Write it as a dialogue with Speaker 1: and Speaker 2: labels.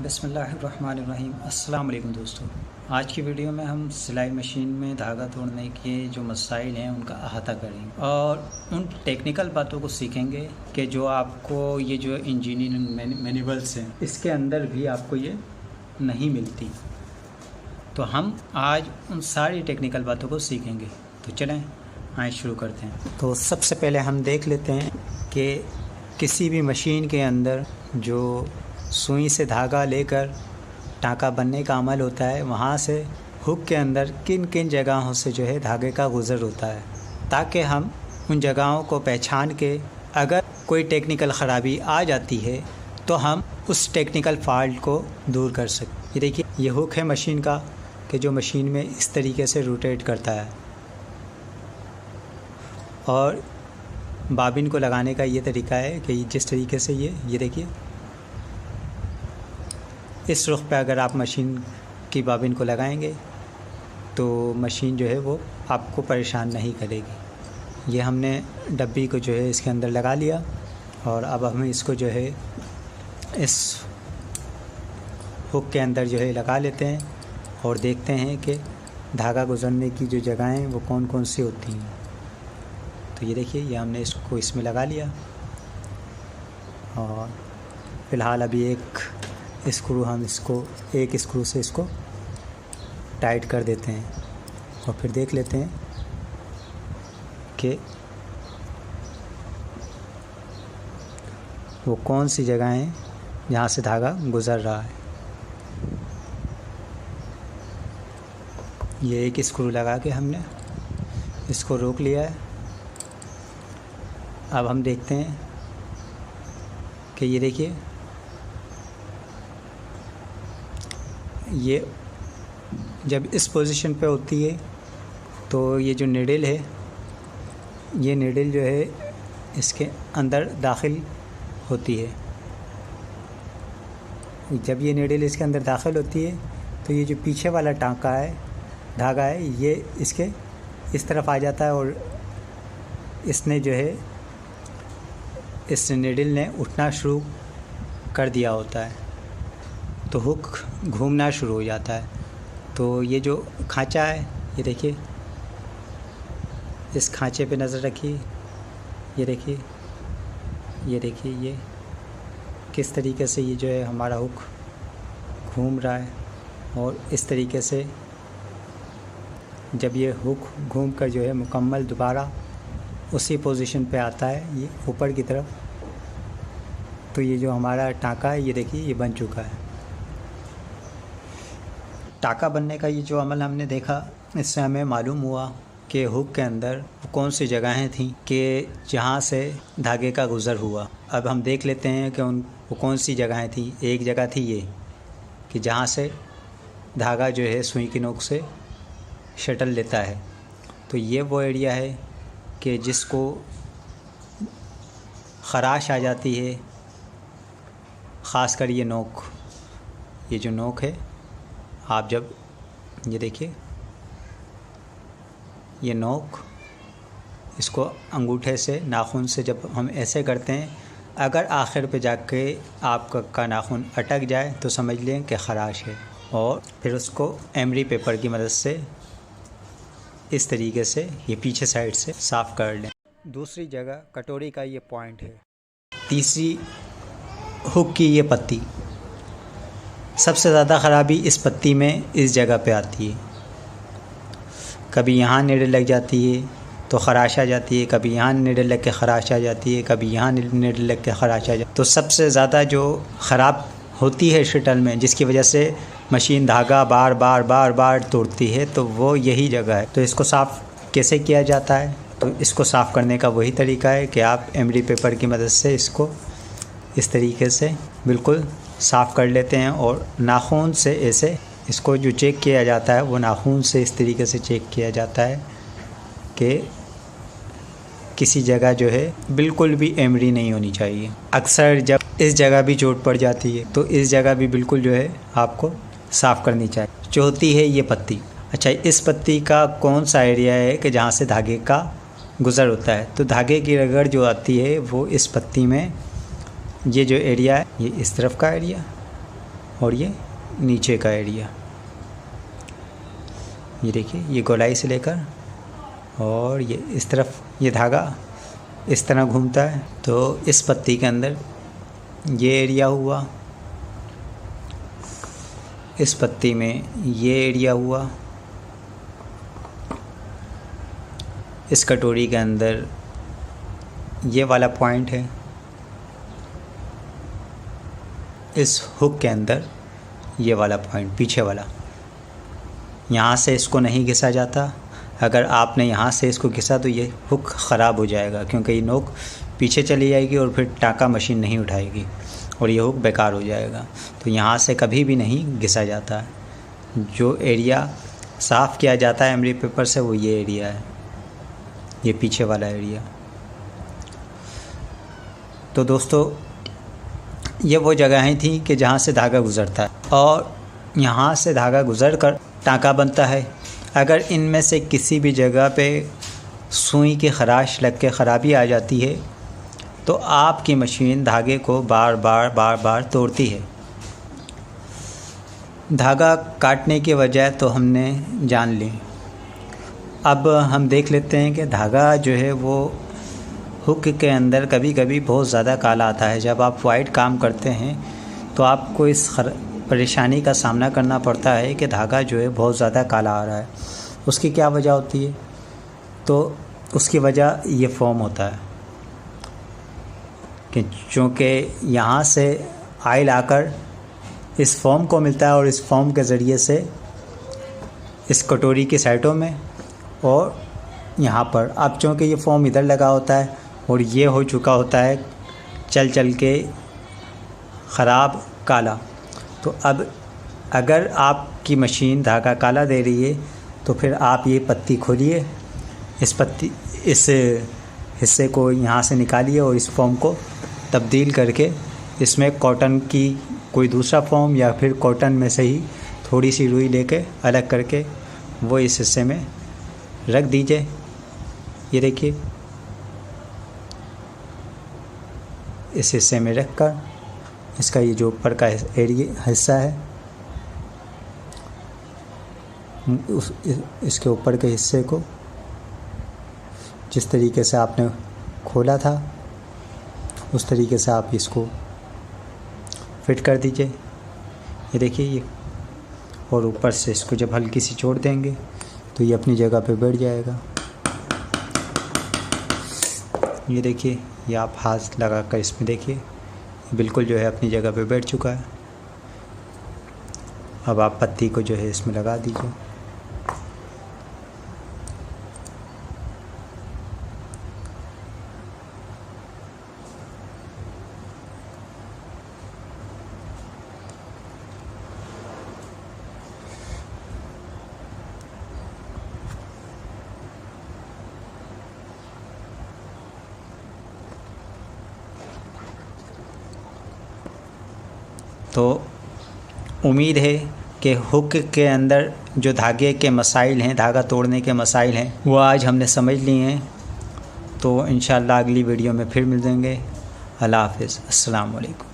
Speaker 1: बिस्मिल्लाहिर्रहमानिर्रहीम। अस्सलाम वालेकुम दोस्तों। आज की वीडियो में हम सिलाई मशीन में धागा तोड़ने के जो मसाइल हैं उनका अहाता करेंगे और उन टेक्निकल बातों को सीखेंगे कि जो आपको ये जो इंजीनियरिंग मैनुअल्स हैं इसके अंदर भी आपको ये नहीं मिलती। तो हम आज उन सारी टेक्निकल बातों को सीखेंगे। तो चलें आए शुरू करते हैं। तो सबसे पहले हम देख लेते हैं कि किसी भी मशीन के अंदर जो सुई से धागा लेकर टाँका बनने का अमल होता है, वहाँ से हुक के अंदर किन किन जगहों से जो है धागे का गुज़र होता है, ताकि हम उन जगहों को पहचान के अगर कोई टेक्निकल ख़राबी आ जाती है तो हम उस टेक्निकल फॉल्ट को दूर कर सकें। ये देखिए, ये हुक है मशीन का कि जो मशीन में इस तरीके से रोटेट करता है और बाबिन को लगाने का ये तरीका है कि जिस तरीके से ये देखिए, इस रुख पे अगर आप मशीन की बाबिन को लगाएंगे तो मशीन जो है वो आपको परेशान नहीं करेगी। ये हमने डब्बी को जो है इसके अंदर लगा लिया और अब हम इसको जो है इस हुक के अंदर जो है लगा लेते हैं और देखते हैं कि धागा गुज़रने की जो जगहें वो कौन कौन सी होती हैं। तो ये देखिए, ये हमने इसको इसमें लगा लिया और फ़िलहाल अभी एक स्क्रू हम इसको एक स्क्रू से इसको टाइट कर देते हैं और फिर देख लेते हैं कि वो कौन सी जगह हैं जहाँ से धागा गुज़र रहा है। ये एक स्क्रू लगा के हमने इसको रोक लिया है। अब हम देखते हैं कि ये देखिए, ये जब इस पोजीशन पे होती है तो ये जो नीडल है, ये नीडल जो है इसके अंदर दाखिल होती है। जब ये नीडल इसके अंदर दाखिल होती है तो ये जो पीछे वाला टाँका है, धागा है, ये इसके इस तरफ आ जाता है और इसने जो है इस नीडल ने उठना शुरू कर दिया होता है तो हुक घूमना शुरू हो जाता है। तो ये जो खांचा है, ये देखिए, इस खांचे पे नज़र रखिए। ये देखिए, ये देखिए, ये किस तरीके से ये जो है हमारा हुक घूम रहा है और इस तरीके से जब ये हुक घूम कर जो है मुकम्मल दोबारा उसी पोजीशन पे आता है, ये ऊपर की तरफ, तो ये जो हमारा टाँका है, ये देखिए, ये बन चुका है। टाँका बनने का ये जो अमल हमने देखा, इससे हमें मालूम हुआ कि हुक के अंदर कौन सी जगहें थीं कि जहाँ से धागे का गुज़र हुआ। अब हम देख लेते हैं कि वो कौन सी जगहें थीं। एक जगह थी ये कि जहाँ से धागा जो है सुई की नोक से शटल लेता है। तो ये वो एरिया है कि जिसको ख़राश आ जाती है, ख़ासकर ये नोक, ये जो नोक है, आप जब ये देखिए, ये नोक, इसको अंगूठे से, नाखून से जब हम ऐसे करते हैं, अगर आखिर पे जाके आपका नाखून अटक जाए तो समझ लें कि ख़राश है और फिर उसको एमरी पेपर की मदद से इस तरीके से ये पीछे साइड से साफ़ कर लें। दूसरी जगह कटोरी का ये पॉइंट है। तीसरी, हुक की ये पत्ती, सबसे ज़्यादा ख़राबी इस पत्ती में इस जगह पे आती है। कभी यहाँ नीडल लग जाती है तो ख़राश आ जाती है, कभी यहाँ नीडल लग के ख़राश आ जाती है, कभी यहाँ नीडल लग के ख़राश आ जाती है। तो सबसे ज़्यादा जो ख़राब होती है शटल में, जिसकी वजह से मशीन धागा बार बार तोड़ती है, तो वो यही जगह है। तो इसको साफ़ कैसे किया जाता है? तो इसको साफ़ करने का वही तरीका है कि आप एमरी पेपर की मदद से इसको इस तरीके से बिल्कुल साफ़ कर लेते हैं और नाखून से ऐसे इसको जो चेक किया जाता है वो नाखून से इस तरीके से चेक किया जाता है कि किसी जगह जो है बिल्कुल भी एमरी नहीं होनी चाहिए। अक्सर जब इस जगह भी चोट पड़ जाती है तो इस जगह भी बिल्कुल जो है आपको साफ़ करनी चाहिए। चौथी है ये पत्ती। अच्छा, इस पत्ती का कौन सा एरिया है कि जहाँ से धागे का गुज़र होता है? तो धागे की रगड़ जो आती है वो इस पत्ती में, ये जो एरिया है ये इस तरफ का एरिया और ये नीचे का एरिया। ये देखिए, ये गोलाई से लेकर और ये इस तरफ ये धागा इस तरह घूमता है। तो इस पत्ती के अंदर ये एरिया हुआ, इस पत्ती में ये एरिया हुआ, इस कटोरी के अंदर ये वाला पॉइंट है, इस हुक के अंदर ये वाला पॉइंट पीछे वाला। यहाँ से इसको नहीं घिसा जाता। अगर आपने यहाँ से इसको घिसा तो ये हुक ख़राब हो जाएगा, क्योंकि ये नोक पीछे चली जाएगी और फिर टाँका मशीन नहीं उठाएगी और ये हुक बेकार हो जाएगा। तो यहाँ से कभी भी नहीं घिसा जाता है। जो एरिया साफ़ किया जाता है एमरी पेपर से वो ये एरिया है, ये पीछे वाला एरिया। तो दोस्तों, ये वो जगहें थी कि जहाँ से धागा गुज़रता है और यहाँ से धागा गुज़र कर टाँका बनता है। अगर इनमें से किसी भी जगह पे सुई की ख़राश लग के ख़राबी आ जाती है तो आपकी मशीन धागे को बार बार तोड़ती है। धागा काटने की वजह तो हमने जान ली। अब हम देख लेते हैं कि धागा जो है वो हुक के अंदर कभी कभी बहुत ज़्यादा काला आता है। जब आप वाइट काम करते हैं तो आपको इस परेशानी का सामना करना पड़ता है कि धागा जो है बहुत ज़्यादा काला आ रहा है। उसकी क्या वजह होती है? तो उसकी वजह ये फोम होता है कि चूँकि यहाँ से ऑयल आकर इस फोम को मिलता है और इस फोम के ज़रिए से इस कटोरी की साइडों में और यहाँ पर, अब चूँकि ये फोम इधर लगा होता है और ये हो चुका होता है चल के ख़राब काला। तो अब अगर आपकी मशीन धागा काला दे रही है तो फिर आप ये पत्ती खोलिए, इस हिस्से को यहाँ से निकालिए और इस फोम को तब्दील करके इसमें कॉटन की कोई दूसरा फोम या फिर कॉटन में से ही थोड़ी सी रुई लेके अलग करके वो इस हिस्से में रख दीजिए। ये देखिए, इस हिस्से में रख कर इसका ये जो ऊपर का एरिया हिस्सा है इसके ऊपर के हिस्से को जिस तरीके से आपने खोला था उस तरीके से आप इसको फिट कर दीजिए। ये देखिए ये, और ऊपर से इसको जब हल्की सी छोड़ देंगे तो ये अपनी जगह पे बैठ जाएगा। ये देखिए, ये आप हाथ लगा कर इसमें देखिए बिल्कुल जो है अपनी जगह पे बैठ चुका है। अब आप पत्ती को जो है इसमें लगा दीजिए। तो उम्मीद है कि हुक के अंदर जो धागे के मसाइल हैं, धागा तोड़ने के मसाइल हैं, वो आज हमने समझ लिए हैं। तो इंशाअल्लाह अगली वीडियो में फिर मिल जाएंगे। अल्लाह हाफ़िज़, अस्सलाम वालेकुम।